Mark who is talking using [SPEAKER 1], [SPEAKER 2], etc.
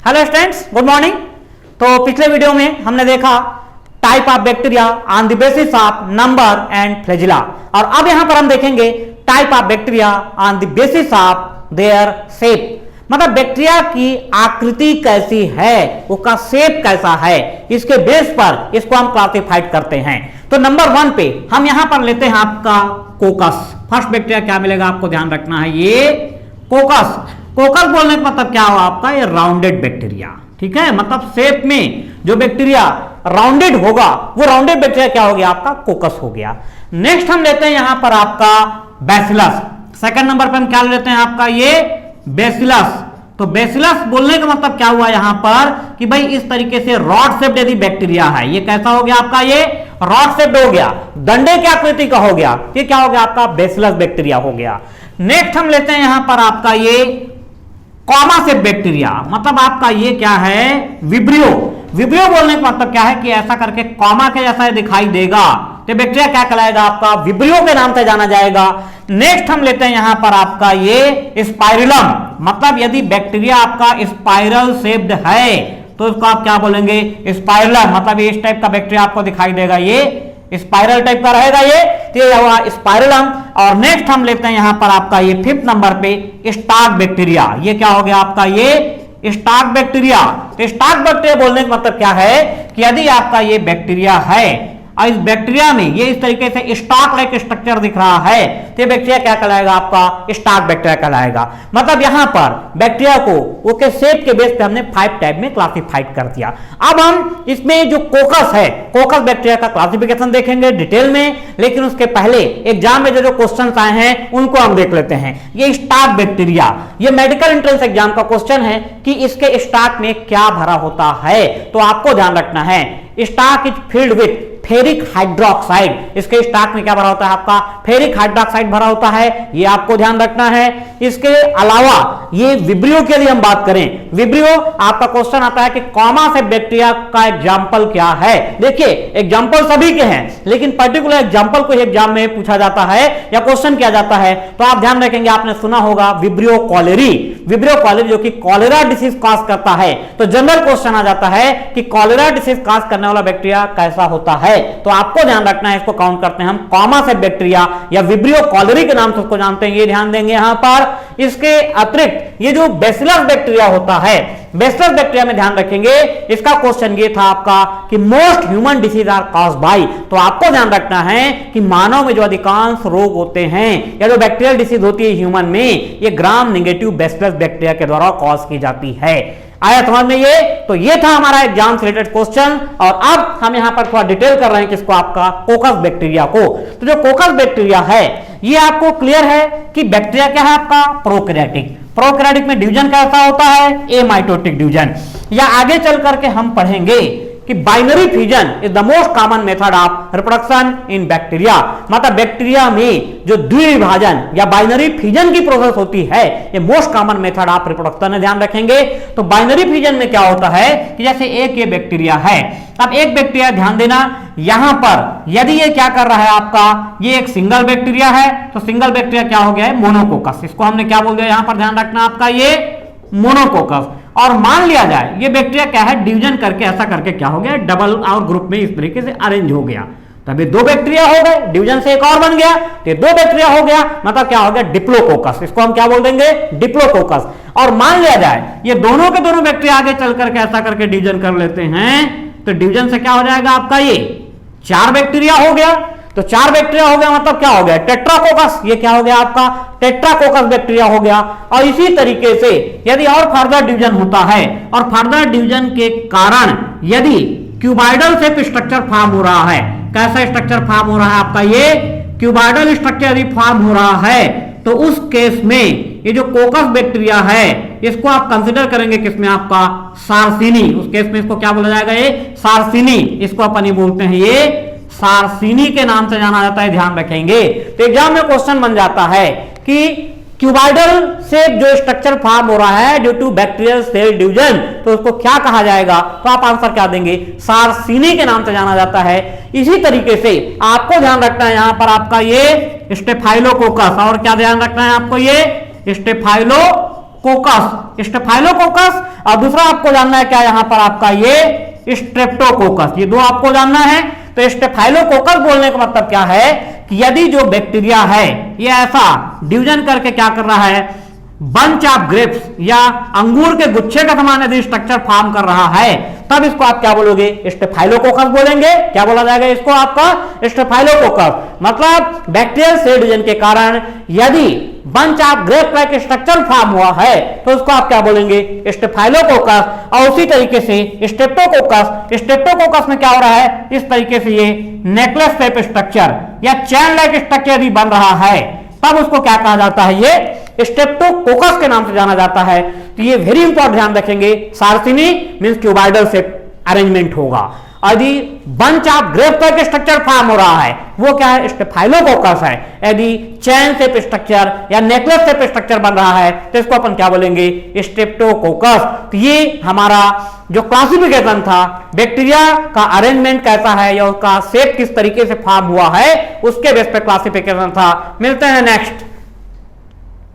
[SPEAKER 1] Hello students, good morning. तो पिछले video में हमने देखा type of bacteria on the basis of number and flagella, और अब यहां पर हम देखेंगे type of bacteria on the basis of their shape, मतलब बैक्टीरिया की आकृति कैसी है, उसका शेप कैसा है, इसके बेस पर इसको हम क्लासिफाइड करते हैं। तो नंबर 1 पे हम यहां पर लेते हैं आपका कोकस। फर्स्ट बैक्टीरिया क्या मिलेगा, आपको ध्यान रखना है, ये कोकस। कोकस बोलने का मतलब क्या हुआ आपका, ये राउंडेड बैक्टीरिया, ठीक है, मतलब शेप में जो बैक्टीरिया राउंडेड होगा वो राउंडेड बैक्टीरिया क्या हो गया, आपका कोकस हो गया। नेक्स्ट हम लेते हैं यहां पर आपका बैसिलस। सेकंड नंबर पर हम क्या लेते हैं, आपका ये बैसिलस। तो बैसिलस बोलने का मतलब क्या हुआ यहां पर कि भाई इस तरीके से रॉड शेप्ड यदि बैक्टीरिया है, ये कैसा हो गया आपका, ये रॉड शेप्ड हो गया, डंडे की आकृति का हो गया, ये क्या हो गया आपका बैसिलस बैक्टीरिया हो गया। नेक्स्ट हम लेते हैं यहां पर आपका ये कॉमा शेप बैक्टीरिया, मतलब आपका ये क्या है, विब्रियो। विब्रियो बोलने का मतलब क्या है कि ऐसा करके कॉमा के जैसा दिखाई देगा, तो बैक्टीरिया क्या कहलाएगा आपका, विब्रियो के नाम से जाना जाएगा। नेक्स्ट हम लेते हैं यहां पर आपका ये स्पाइरलम, मतलब यदि बैक्टीरिया आपका स्पाइरल शेप्ड है तो इसको आप क्या बोलेंगे, स्पाइरलम, मतलब इस टाइप का बैक्टीरिया आपको दिखाई देगा, ये स्पाइरल टाइप का रहेगा, ये हुआ स्पाइरलम। और नेक्स्ट हम लेते हैं यहां पर आपका ये 5th नंबर पे स्टार्क बैक्टीरिया। ये क्या हो गया आपका, ये स्टार्क बैक्टीरिया। तो स्टार्क बैक्टीरिया बोलने का मतलब क्या है कि यदि आपका ये बैक्टीरिया है और इस बैक्टीरिया में ये इस तरीके से स्टार्क लाइक स्ट्रक्चर दिख रहा है, तो ये बैक्टीरिया क्या कहलाएगा आपका, स्टार्क बैक्टीरिया कहलाएगा। मतलब यहां पर बैक्टीरिया को उसके शेप के बेस पे हमने 5 टाइप में क्लासिफाइड कर दिया। अब हम इसमें जो कोकस है, कोकस बैक्टीरिया का क्लासिफिकेशन देखेंगे डिटेल में, लेकिन उसके पहले एग्जाम में जो क्वेश्चन आए हैं उनको हम देख लेते हैं। ये स्टार्क बैक्टीरिया, ये मेडिकल एंट्रेंस एग्जाम का क्वेश्चन है कि इसके स्टार्क में क्या भरा होता है, तो आपको ध्यान रखना है starch is filled with ferric hydroxide. इसके स्टार्क में क्या भरा होता है आपका, फेरिक हाइड्रोक्साइड भरा होता है, ये आपको ध्यान रखना है। इसके अलावा ये विब्रियो के लिए हम बात करें, विब्रियो आपका क्वेश्चन आता है कि कॉमा से बैक्टीरिया का एग्जांपल क्या है। देखिए एग्जांपल सभी के हैं, लेकिन पर्टिकुलर एग्जांपल को एग्जाम में पूछा जाता है या क्वेश्चन किया जाता है, तो आप ध्यान रखेंगे, आपने सुना होगा विब्रियो कॉलेरी। विब्रियो कॉलेरी जो कि कॉलेरा डिसीज कॉज करता है, तो जनरल क्वेश्चन आ जाता है कि कॉलेरा डिसीज कॉज करने वाला बैक्टीरिया कैसा होता है, तो आपको ध्यान रखना है, इसको काउंट करते हैं हम कॉमा से बैक्टीरिया या विब्रियो कॉलेरी के नाम से उसको जानते हैं, ये ध्यान देंगे यहां पर। इसके अतिरिक्त ये जो बैसिलस बैक्टीरिया होता है, बैसिलस बैक्टीरिया में ध्यान रखेंगे, इसका क्वेश्चन ये था आपका कि most human disease are caused by, तो आपको ध्यान रखना है कि मानव में जो अधिकांश रोग होते हैं या जो बैक्टीरियल डिसीज होती है ह्यूमन में, ये ग्राम नेगेटिव बैसिलस बैक्टीरिया के द्वारा कॉज की जाती है। आया समझ में ये? तो ये था हमारा एग्जाम से रिलेटेड क्वेश्चन, और अब हम यहां पर थोड़ा डिटेल कर रहे हैं किसको, आपका कोकस बैक्टीरिया को। तो जो कोकस बैक्टीरिया है ये आपको क्लियर है कि बैक्टीरिया क्या है आपका, प्रोकैरियोटिक। प्रोकैरियोटिक में डिवीजन कैसा होता है, एमाइटोटिक डिवीजन, या आगे चल करके हम पढ़ेंगे कि binary fusion is the most common method of reproduction in bacteria, मतलब बैक्टीरिया में जो द्विविभाजन या बाइनरी फ्यूजन की प्रोसेस होती है, ये most common method of reproduction है, ध्यान रखेंगे। तो बाइनरी फ्यूजन में क्या होता है कि जैसे एक ये बैक्टीरिया है, अब एक बैक्टीरिया, ध्यान देना यहां पर यदि ये क्या कर रहा है आपका, ये एक सिंगल बैक्टीरिया है, तो सिंगल बैक्टीरिया क्या हो गया है, मोनोकोकस। इसको हमने क्या बोल दिया यहां पर, ध्यान रखना आपका, ये मोनोकोकस। और मान लिया जाए ये बैक्टीरिया क्या है, डिवीजन करके ऐसा करके क्या हो गया, डबल और ग्रुप में इस तरीके से अरेंज हो गया, तभी 2 बैक्टीरिया हो गए, डिवीजन से एक और बन गया, तो 2 बैक्टीरिया हो गया, मतलब क्या हो गया, डिप्लोकोकस। इसको हम क्या बोल देंगे, डिप्लोकोकस। और मान लिया जाए ये दोनों के दोनों बैक्टीरिया आगे चल करके ऐसा करके डिवीजन कर लेते हैं, तो डिवीजन से क्या हो जाएगा आपका, ये 4 बैक्टीरिया हो गया। तो 4 बैक्टीरिया हो गया, मतलब क्या हो गया, टेट्राकोकस। ये क्या हो गया आपका, टेट्राकोकस बैक्टीरिया हो गया। और इसी तरीके से यदि और फर्दर डिवीजन होता है, और फर्दर डिवीजन के कारण यदि क्यूबाइडल शेप स्ट्रक्चर फॉर्म हो रहा है, कैसा स्ट्रक्चर फॉर्म हो रहा है आपका, ये क्यूबाइडल स्ट्रक्चर यदि फॉर्म हो रहा है, तो उस केस में ये जो कोकस बैक्टीरिया है इसको आप कंसीडर करेंगे किसमें, आपका सार्सिनी। उस केस में इसको क्या बोला जाएगा, ये सार्सिनी, इसको अपन ही बोलते हैं, ये सार्सिनी के नाम से जाना जाता है, ध्यान रखेंगे। तो एग्जाम में क्वेश्चन बन जाता है कि क्यूबाइडल शेप जो स्ट्रक्चर फॉर्म हो रहा है due to bacterial cell division, तो उसको क्या कहा जाएगा, तो आप आंसर क्या देंगे, सार्सिनी के नाम से जाना जाता है। इसी तरीके से आपको ध्यान रखना है यहां पर आपका ये स्टेफाइलोकोकस, और क्या ध्यान रखना है आपको, ये स्टेफाइलो कोकस, स्टेफाइलोकोकस, और दूसरा आपको जानना है क्या यहां पर आपका ये स्ट्रेप्टोकोकस, ये दो आपको जानना है। तो स्टेफाइलोकोकस बोलने का मतलब क्या है कि यदि जो बैक्टीरिया है ये ऐसा डिवीजन करके क्या कर रहा है, बंच ऑफ ग्रेप्स या अंगूर के गुच्छे का समान यदि स्ट्रक्चर फॉर्म कर रहा है, तब इसको आप क्या बोलोगे, स्टेफाइलोकोकस बोलेंगे। क्या बोला जाएगा इसको आपका, स्टेफाइलोकोकस। मतलब बैक्टीरियल सेल डिवीजन के कारण यदि बंच ऑफ ग्रेप का एक स्ट्रक्चर फॉर्म हुआ है तो उसको आप क्या बोलेंगे, स्टेफाइलोकोकस। और उसी तरीके से स्ट्रेप्टोकोकस, स्ट्रेप्टोकोकस में क्या हो रहा है, इस तरीके से ये नेकलेस टाइप स्ट्रक्चर या चैन लाइक स्ट्रक्चर यदि बन रहा है तब उसको क्या कहा जाता है, ये स्ट्रेप्टोकोकस के नाम से जाना जाता है। तो ये वेरी इंपॉर्टेंट ध्यान रखेंगे, सार्सिनी मींस क्यूबाइडल से अरेंजमेंट होगा। यदि बंच ऑफ ग्रेप का स्ट्रक्चर फॉर्म हो रहा है वो क्या है, स्टेफाइलोकोकस है। यदि चैन शेप स्ट्रक्चर या नेकलेस शेप स्ट्रक्चर बन रहा है तो इसको अपन क्या बोलेंगे, स्ट्रेप्टोकोकस। तो ये हमारा जो क्लासिफिकेशन था बैक्टीरिया का अरेंजमेंट कैसा है या उसका शेप किस तरीके से फॉर्म हुआ है उसके बेस पे क्लासिफिकेशन था। मिलते हैं नेक्स्ट